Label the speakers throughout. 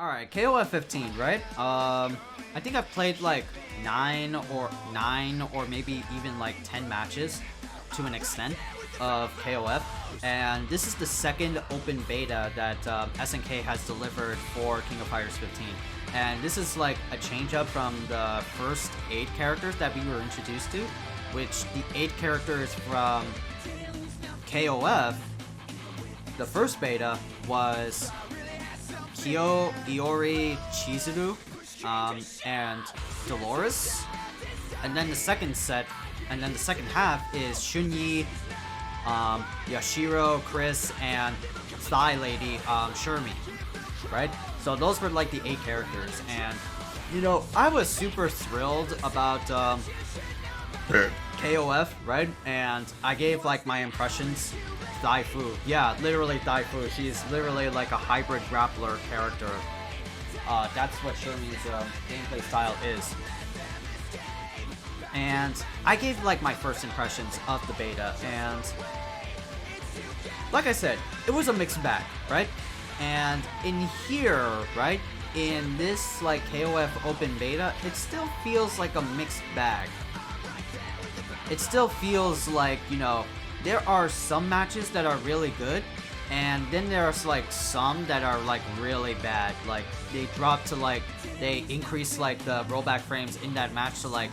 Speaker 1: Alright, KOF 15, right? I think I've played like 9 or maybe even like 10 matches to an extent of KOF, and this is the second open beta that SNK has delivered for King of Fighters 15. And this is like a change up from the first 8 characters that we were introduced to, which the 8 characters from KOF, the first beta was Kyo, Iori, Chizuru, and Dolores. And then the second half is Shunyi, Yashiro, Chris, and Thigh Lady, Shermie, right? So those were like the 8 characters, and you know, I was super thrilled about KOF, right? And I gave like my impressions. Dai Fu, yeah, literally Dai Fu. She's literally like a hybrid grappler character. That's what Shermie's gameplay style is. And I gave like my first impressions of the beta, and like I said, it was a mixed bag, right? And in here, right, in this like KOF open beta, it still feels like a mixed bag. It still feels like, you know, there are some matches that are really good, and then there's like some that are like really bad. Like they drop to like, they increase like the rollback frames in that match to like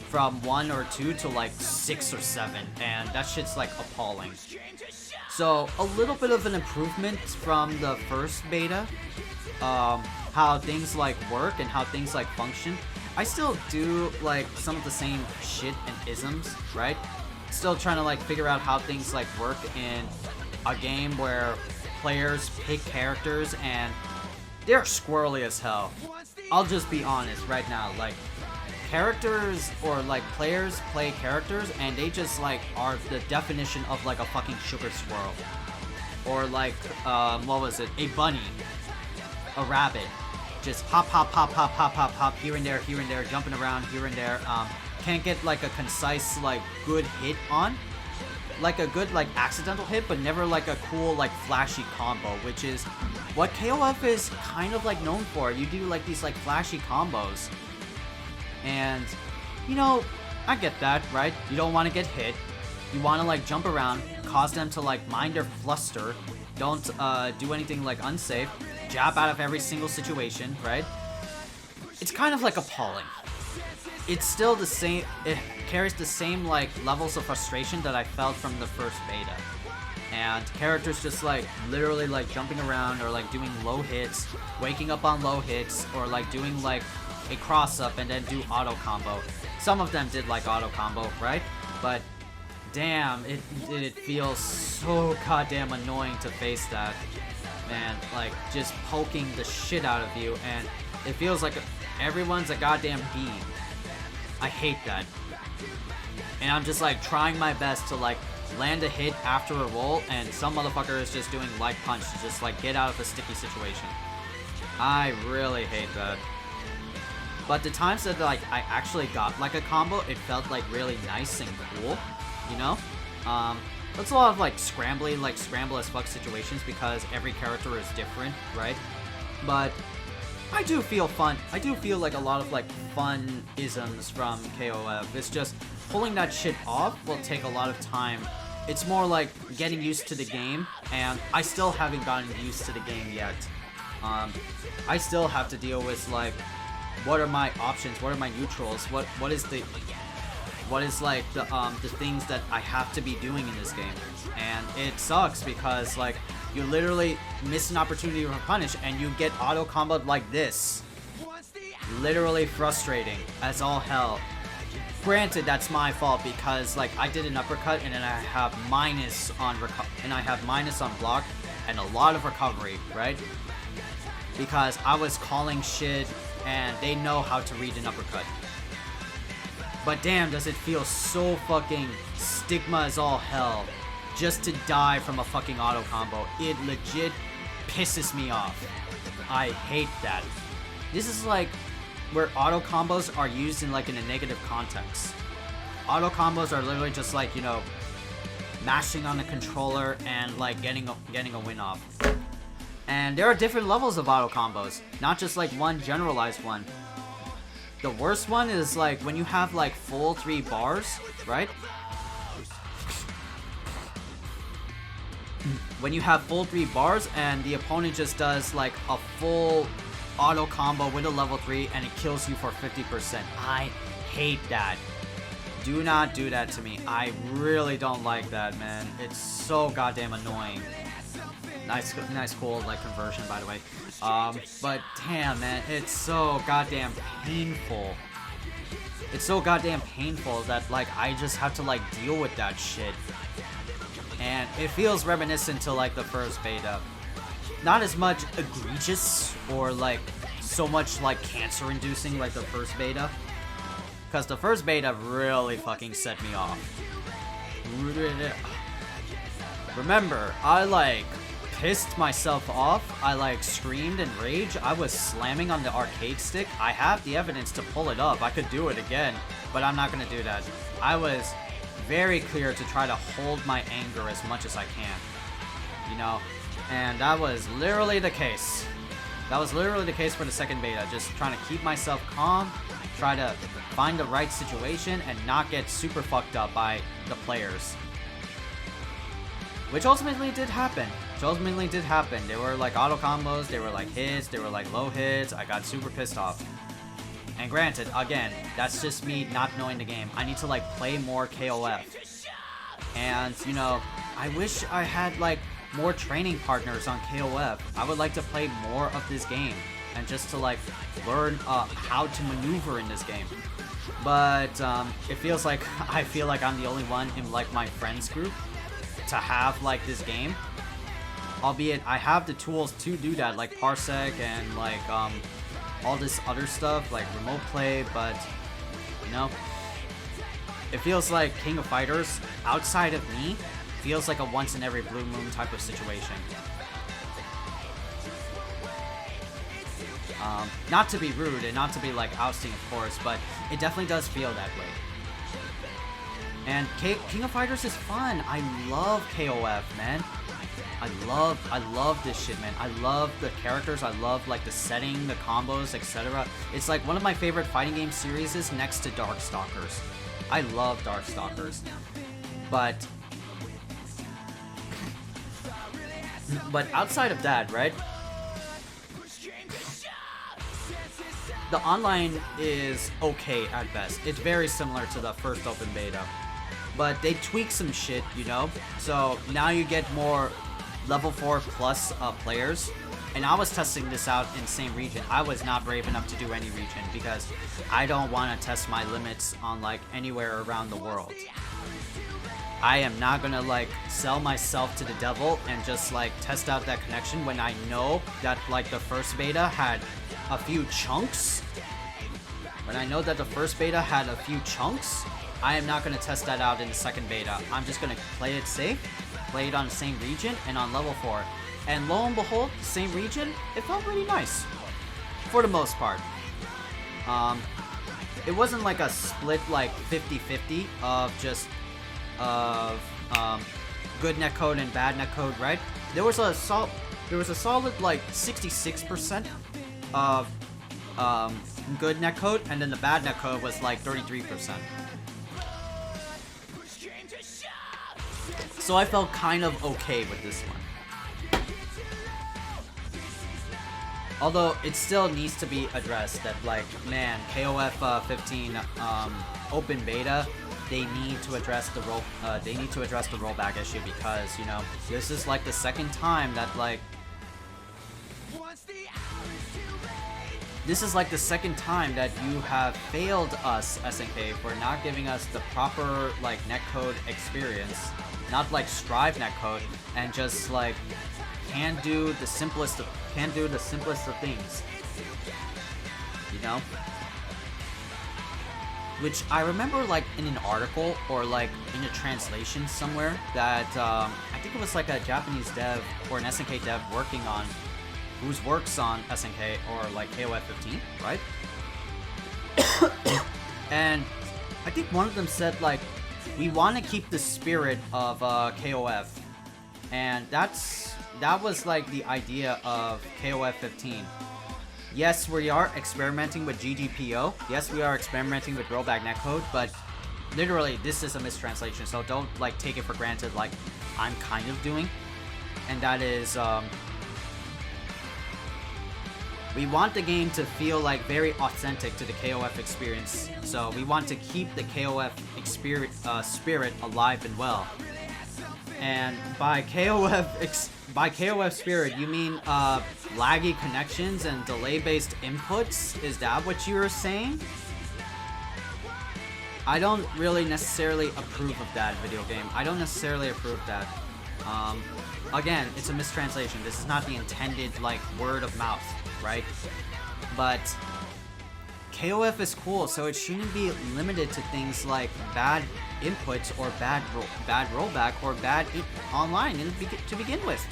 Speaker 1: from 1 or 2 to like 6 or 7, and that shit's like appalling. So a little bit of an improvement from the first beta, how things like work and how things like function. I still do like some of the same shit and isms, right? Still trying to like figure out how things like work in a game where players pick characters and they're squirrely as hell. I'll just be honest right now, like characters or like players play characters and they just like are the definition of like a fucking sugar squirrel, or like what was it, a bunny, a rabbit, just hop hop hop hop hop hop hop here and there, jumping around here and there. Can't get like a concise like good hit on, like a good like accidental hit, but never like a cool like flashy combo, which is what KOF is kind of like known for. You do like these like flashy combos, and you know, I get that, right? You don't want to get hit, you want to like jump around, cause them to like mind their fluster, don't do anything like unsafe, jab out of every single situation, right? It's kind of like appalling. It's still the same, it carries the same like levels of frustration that I felt from the first beta. And characters just like literally like jumping around or like doing low hits, waking up on low hits, or like doing like a cross up and then do auto combo. Some of them did like auto combo, right? But damn, it feels so goddamn annoying to face that. Man, like just poking the shit out of you, and it feels like everyone's a goddamn bee. I hate that. And I'm just like trying my best to like land a hit after a roll, and some motherfucker is just doing light punch to just like get out of a sticky situation. I really hate that. But the times that like I actually got like a combo, it felt like really nice and cool, you know? That's a lot of like scramble as fuck situations because every character is different, right? But I do feel fun. I do feel like a lot of like fun isms from KOF. It's just pulling that shit off will take a lot of time. It's more like getting used to the game, and I still haven't gotten used to the game yet. I still have to deal with like, what are my options? What are my neutrals? What is like the things that I have to be doing in this game? And it sucks because like you literally miss an opportunity for punish and you get auto comboed like this. Literally frustrating as all hell. Granted, that's my fault because like I did an uppercut and then I have minus on block and a lot of recovery, right? Because I was calling shit and they know how to read an uppercut. But damn, does it feel so fucking stigma as all hell just to die from a fucking auto combo. It legit pisses me off. I hate that. This is like where auto combos are used in like in a negative context. Auto combos are literally just like, you know, mashing on the controller and like getting a win off. And there are different levels of auto combos, not just like one generalized one. The worst one is like when you have like full 3 bars, right? When you have full 3 bars and the opponent just does like a full auto combo with a level 3 and it kills you for 50%. I hate that. Do not do that to me. I really don't like that, man. It's so goddamn annoying. Nice cool like conversion, by the way. But damn, man, it's so goddamn painful. It's so goddamn painful that like I just have to like deal with that shit. And it feels reminiscent to like the first beta. Not as much egregious or like so much like cancer-inducing like the first beta. Because the first beta really fucking set me off. Remember, I like pissed myself off. I like screamed and raged. I was slamming on the arcade stick. I have the evidence to pull it up. I could do it again, but I'm not gonna do that. I was very clear to try to hold my anger as much as I can, you know, and that was literally the case. That was literally the case for the second beta, just trying to keep myself calm, try to find the right situation, and not get super fucked up by the players. Which ultimately did happen. They were like auto combos, they were like hits, they were like low hits. I got super pissed off. And granted, again, that's just me not knowing the game. I need to like play more KOF. And, you know, I wish I had like more training partners on KOF. I would like to play more of this game and just to like learn how to maneuver in this game. But it feels like I feel like I'm the only one in like my friends group to have like this game. Albeit I have the tools to do that, like Parsec and like all this other stuff like remote play, but you know, it feels like King of Fighters outside of me feels like a once in every blue moon type of situation. Not to be rude and not to be like ousting, of course, but it definitely does feel that way. And King of Fighters is fun. I love KOF, man. I love this shit, man. I love the characters. I love like the setting, the combos, etc. It's like one of my favorite fighting game series is next to Darkstalkers. I love Darkstalkers. But outside of that, right? The online is okay at best. It's very similar to the first open beta. But they tweak some shit, you know? So now you get more level 4 plus players. And I was testing this out in the same region. I was not brave enough to do any region because I don't want to test my limits on like anywhere around the world. I am not gonna like sell myself to the devil and just like test out that connection when I know that like the first beta had a few chunks. When I know that the first beta had a few chunks, I am not gonna test that out in the second beta. I'm just gonna play it safe, play it on the same region and on level 4. And lo and behold, same region, it felt really nice. For the most part. It wasn't like a split like 50-50 of just good netcode and bad netcode, right? There was a solid like 66% of good netcode, and then the bad netcode was like 33%. So I felt kind of okay with this one. Although it still needs to be addressed that like, man, KOF 15 open beta, they need to address the rollback issue because, you know, this is like the second time that like you have failed us, SNK, for not giving us the proper like netcode experience, not like Strive netcode, and just like can do the simplest of things, you know. Which I remember like in an article or like in a translation somewhere that I think it was like a Japanese dev or an SNK dev working on, whose works on SNK or like KOF 15, right? And I think one of them said like, we want to keep the spirit of KOF, and that's that was like the idea of KOF 15. Yes, we are experimenting with GGPO. Yes, we are experimenting with rollback netcode, but literally this is a mistranslation, so don't like take it for granted like I'm kind of doing. And that is we want the game to feel like very authentic to the KOF experience, so we want to keep the KOF spirit alive and well. And by KOF spirit, you mean laggy connections and delay-based inputs? Is that what you were saying? I don't really necessarily approve of that, video game. I don't necessarily approve of that. Again, it's a mistranslation. This is not the intended, like, word of mouth, right? But KOF is cool, so it shouldn't be limited to things like bad inputs or bad rollback or bad online to begin with.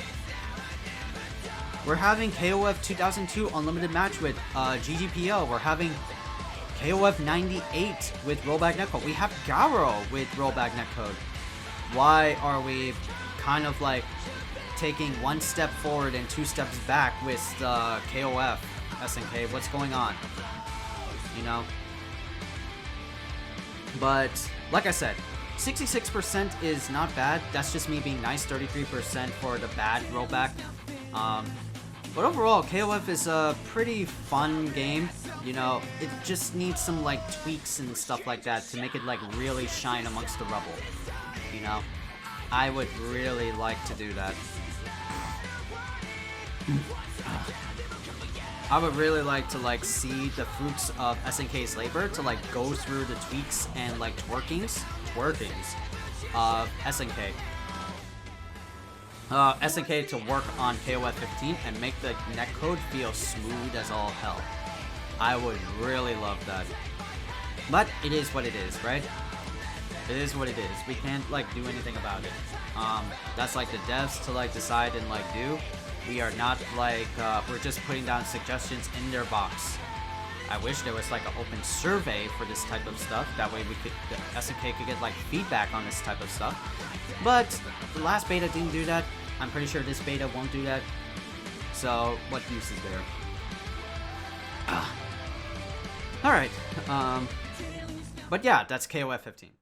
Speaker 1: We're having KOF 2002 Unlimited Match with GGPO. We're having KOF 98 with rollback netcode. We have Garo with rollback netcode. Why are we kind of like taking one step forward and two steps back with KOF SNK? What's going on? You know? But like I said, 66% is not bad. That's just me being nice. 33% for the bad rollback. But overall, KOF is a pretty fun game. You know, it just needs some like tweaks and stuff like that to make it like really shine amongst the rubble. You know, I would really like to do that. I would really like to like see the fruits of SNK's labor to like go through the tweaks and like twerkings of SNK. SNK to work on KOF 15 and make the netcode feel smooth as all hell. I would really love that. But it is what it is, right? It is what it is. We can't like do anything about it. That's like the devs to like decide and like do. We are not like we're just putting down suggestions in their box. I wish there was like an open survey for this type of stuff. That way we could, the SNK could get like feedback on this type of stuff. But the last beta didn't do that. I'm pretty sure this beta won't do that. So what use is there? Alright. But yeah, that's KOF 15.